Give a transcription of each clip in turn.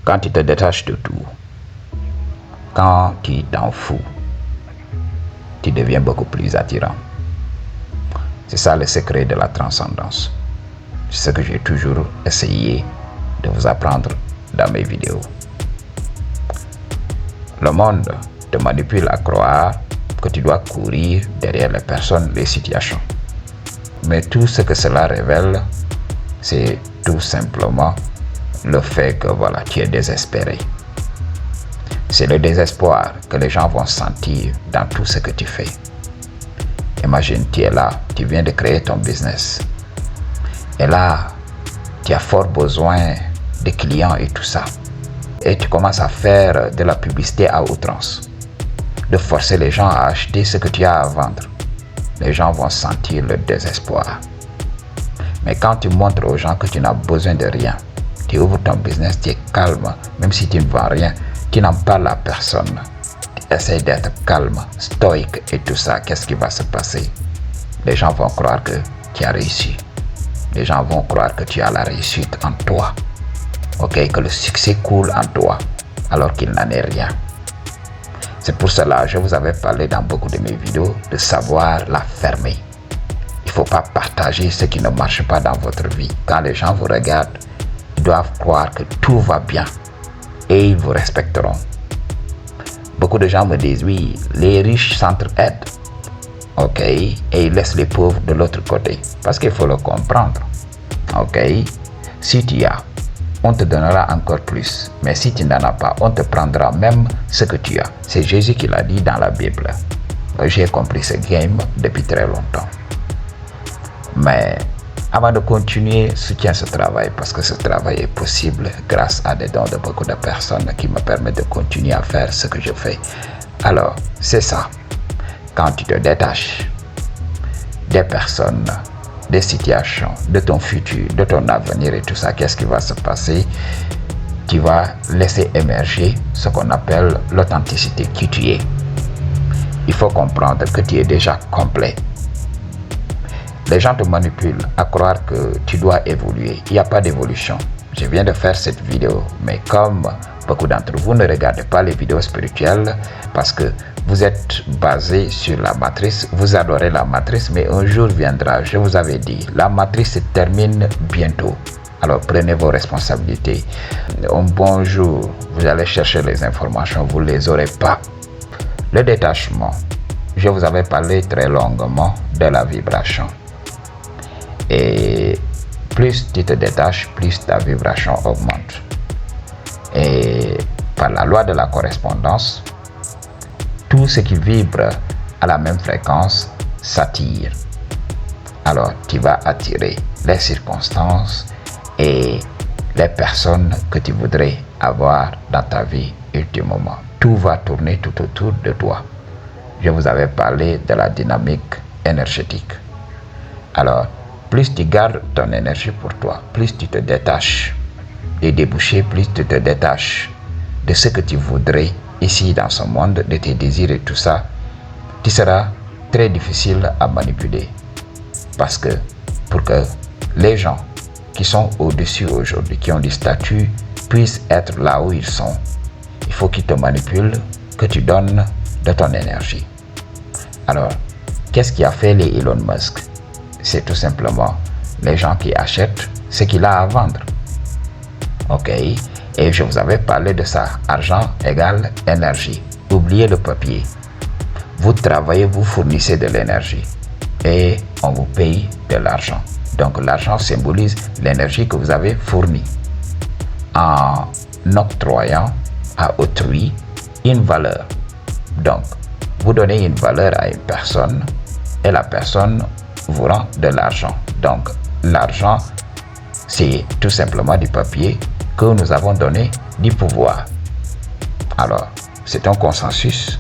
Quand tu te détaches de tout, quand tu t'en fous, tu deviens beaucoup plus attirant. C'est ça le secret de la transcendance. C'est ce que j'ai toujours essayé de vous apprendre dans mes vidéos. Le monde te manipule à croire que tu dois courir derrière les personnes, les situations. Mais tout ce que cela révèle, c'est tout simplement le fait que voilà, tu es désespéré. C'est le désespoir que les gens vont sentir dans tout ce que tu fais. Imagine, tu es là, tu viens de créer ton business. Et là, tu as fort besoin de clients et tout ça. Et tu commences à faire de la publicité à outrance. De forcer les gens à acheter ce que tu as à vendre. Les gens vont sentir le désespoir. Mais quand tu montres aux gens que tu n'as besoin de rien, tu ouvres ton business, tu es calme, même si tu ne vends rien, tu n'en parles à personne. Tu essaies d'être calme, stoïque et tout ça, qu'est-ce qui va se passer? Les gens vont croire que tu as réussi. Les gens vont croire que tu as la réussite en toi. Ok, que le succès coule en toi, alors qu'il n'en est rien. C'est pour cela que je vous avais parlé dans beaucoup de mes vidéos de savoir la fermer. Il ne faut pas partager ce qui ne marche pas dans votre vie. Quand les gens vous regardent, ils doivent croire que tout va bien et ils vous respecteront. Beaucoup de gens me disent, oui, les riches s'entraident. Ok, et ils laissent les pauvres de l'autre côté. Parce qu'il faut le comprendre. Ok, si tu as, on te donnera encore plus. Mais si tu n'en as pas, on te prendra même ce que tu as. C'est Jésus qui l'a dit dans la Bible. J'ai compris ce game depuis très longtemps. Mais avant de continuer, soutiens ce travail parce que ce travail est possible grâce à des dons de beaucoup de personnes qui me permettent de continuer à faire ce que je fais. Alors, c'est ça. Quand tu te détaches des personnes, des situations, de ton futur, de ton avenir et tout ça, qu'est-ce qui va se passer? Tu vas laisser émerger ce qu'on appelle l'authenticité qui tu es. Il faut comprendre que tu es déjà complet. Les gens te manipulent à croire que tu dois évoluer. Il n'y a pas d'évolution. Je viens de faire cette vidéo, mais comme beaucoup d'entre vous ne regardez pas les vidéos spirituelles parce que vous êtes basé sur la matrice, vous adorez la matrice, mais un jour viendra, je vous avais dit, la matrice se termine bientôt. Alors prenez vos responsabilités. Un bon jour, vous allez chercher les informations, vous ne les aurez pas. Le détachement, je vous avais parlé très longuement de la vibration. Et plus tu te détaches, plus ta vibration augmente. Et par la loi de la correspondance, tout ce qui vibre à la même fréquence s'attire. Alors tu vas attirer les circonstances et les personnes que tu voudrais avoir dans ta vie ultimement. Tout va tourner tout autour de toi. Je vous avais parlé de la dynamique énergétique. Alors, plus tu gardes ton énergie pour toi, plus tu te détaches des débouchés, plus tu te détaches de ce que tu voudrais ici dans ce monde, de tes désirs et tout ça, tu seras très difficile à manipuler. Parce que pour que les gens qui sont au-dessus aujourd'hui, qui ont du statut, puissent être là où ils sont, il faut qu'ils te manipulent, que tu donnes de ton énergie. Alors, qu'est-ce qui a fait les Elon Musk? C'est tout simplement les gens qui achètent ce qu'il a à vendre. Ok? Et je vous avais parlé de ça. Argent égale énergie. Oubliez le papier. Vous travaillez, vous fournissez de l'énergie. Et on vous paye de l'argent. Donc l'argent symbolise l'énergie que vous avez fournie. En octroyant à autrui une valeur. Donc, vous donnez une valeur à une personne et la personne vous rend de l'argent. Donc, l'argent, c'est tout simplement du papier que nous avons donné du pouvoir. Alors, c'est un consensus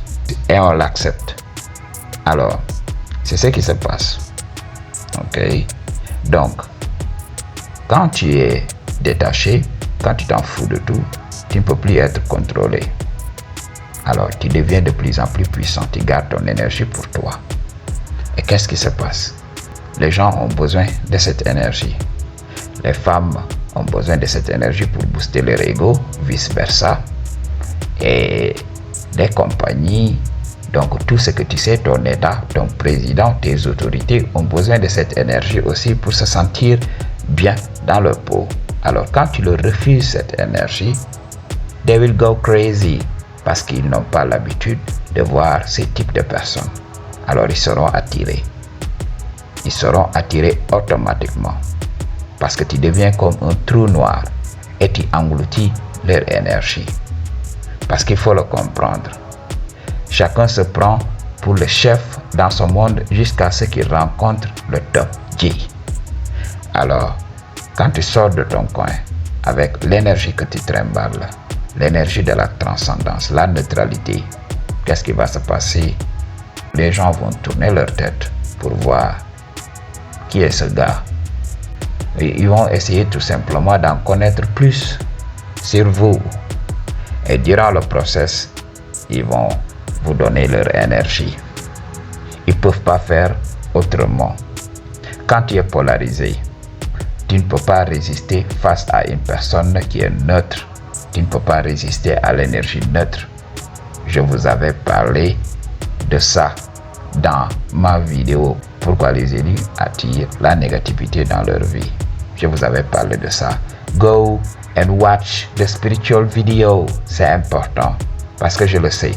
et on l'accepte. Alors, c'est ce qui se passe. Ok? Donc, quand tu es détaché, quand tu t'en fous de tout, tu ne peux plus être contrôlé. Alors, tu deviens de plus en plus puissant, tu gardes ton énergie pour toi. Et qu'est-ce qui se passe? Les gens ont besoin de cette énergie. Les femmes ont besoin de cette énergie pour booster leur ego, vice-versa. Et les compagnies, donc tout ce que tu sais, ton État, ton président, tes autorités ont besoin de cette énergie aussi pour se sentir bien dans leur peau. Alors quand tu leur refuses cette énergie, they will go crazy parce qu'ils n'ont pas l'habitude de voir ce type de personnes. Alors ils seront attirés. Ils seront attirés automatiquement parce que tu deviens comme un trou noir et tu engloutis leur énergie. Parce qu'il faut le comprendre. Chacun se prend pour le chef dans son monde jusqu'à ce qu'il rencontre le top G. Alors, quand tu sors de ton coin avec l'énergie que tu trimbales, l'énergie de la transcendance, la neutralité, qu'est-ce qui va se passer? Les gens vont tourner leur tête pour voir qui est ce gars. Et ils vont essayer tout simplement d'en connaître plus sur vous. Et durant le process, ils vont vous donner leur énergie. Ils ne peuvent pas faire autrement. Quand tu es polarisé, tu ne peux pas résister face à une personne qui est neutre. Tu ne peux pas résister à l'énergie neutre. Je vous avais parlé de ça dans ma vidéo Pourquoi les élus attirent la négativité dans leur vie. Je vous avais parlé de ça. Go and watch the spiritual video. C'est important parce que je le sais.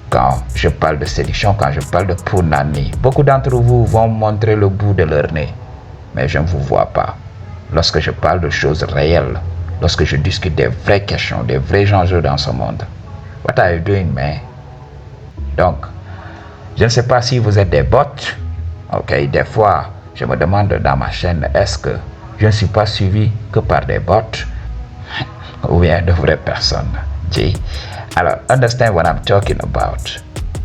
Quand je parle de séduction, quand je parle de Punani, beaucoup d'entre vous vont montrer le bout de leur nez. Mais je ne vous vois pas. Lorsque je parle de choses réelles, lorsque je discute des vraies questions, des vrais enjeux dans ce monde. What are you doing, man? Donc, je ne sais pas si vous êtes des bots. Ok, des fois, je me demande dans ma chaîne, est-ce que je ne suis pas suivi que par des bots ou bien de vraies personnes? Alors, understand what I'm talking about.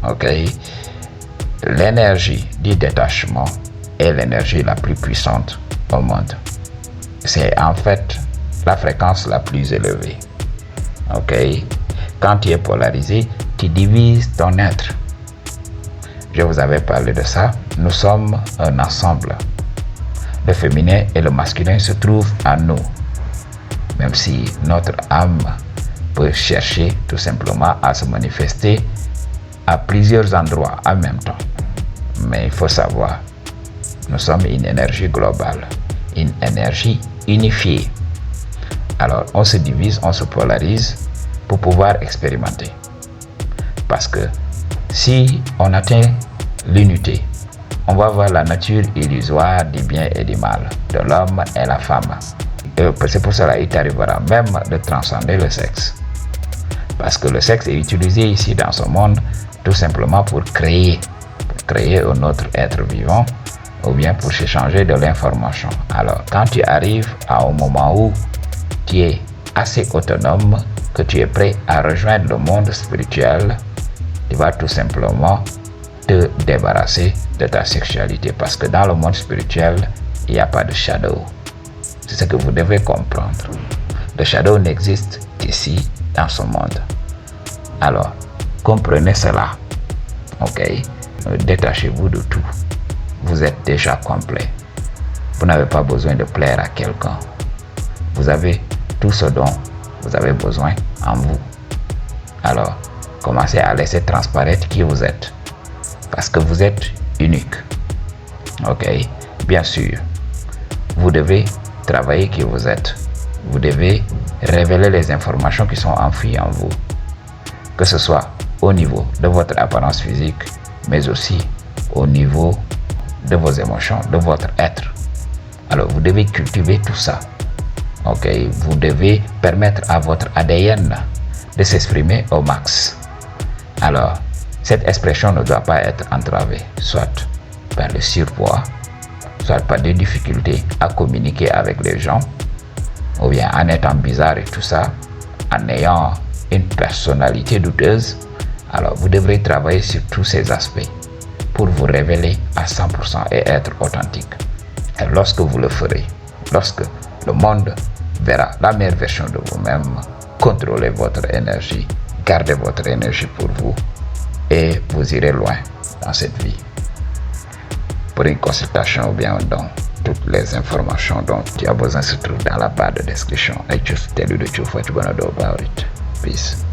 Ok, l'énergie du détachement est l'énergie la plus puissante au monde. C'est en fait la fréquence la plus élevée. Ok, quand tu es polarisé, tu divises ton être. Je vous avais parlé de ça. Nous sommes un ensemble. Le féminin et le masculin se trouvent en nous. Même si notre âme peut chercher tout simplement à se manifester à plusieurs endroits en même temps. Mais il faut savoir, nous sommes une énergie globale, une énergie unifiée. Alors on se divise, on se polarise pour pouvoir expérimenter. Parce que si on atteint l'unité, on va voir la nature illusoire du bien et du mal, de l'homme et la femme. C'est pour cela qu'il t'arrivera même de transcender le sexe. Parce que le sexe est utilisé ici dans ce monde tout simplement pour créer un autre être vivant ou bien pour s'échanger de l'information. Alors quand tu arrives à un moment où tu es assez autonome, que tu es prêt à rejoindre le monde spirituel, tu vas tout simplement te débarrasser de ta sexualité parce que dans le monde spirituel, il n'y a pas de shadow. C'est ce que vous devez comprendre. Le shadow n'existe qu'ici, dans ce monde. Alors, comprenez cela. Ok? Détachez-vous de tout. Vous êtes déjà complet. Vous n'avez pas besoin de plaire à quelqu'un. Vous avez tout ce dont vous avez besoin en vous. Alors, commencez à laisser transparaître qui vous êtes. Parce que vous êtes unique. Ok? Bien sûr, vous devez travailler qui vous êtes. Vous devez révéler les informations qui sont enfouies en vous. Que ce soit au niveau de votre apparence physique, mais aussi au niveau de vos émotions, de votre être. Alors, vous devez cultiver tout ça. Ok? Vous devez permettre à votre ADN de s'exprimer au max. Alors, cette expression ne doit pas être entravée, soit par le surpoids, soit par des difficultés à communiquer avec les gens, ou bien en étant bizarre et tout ça, en ayant une personnalité douteuse. Alors, vous devrez travailler sur tous ces aspects pour vous révéler à 100% et être authentique. Et lorsque vous le ferez, lorsque le monde verra la meilleure version de vous-même, contrôlez votre énergie, gardez votre énergie pour vous et vous irez loin dans cette vie. Pour une consultation ou bien un don, toutes les informations dont tu as besoin se trouvent dans la barre de description. I just tell you the truth, what you gonna do about it. Peace.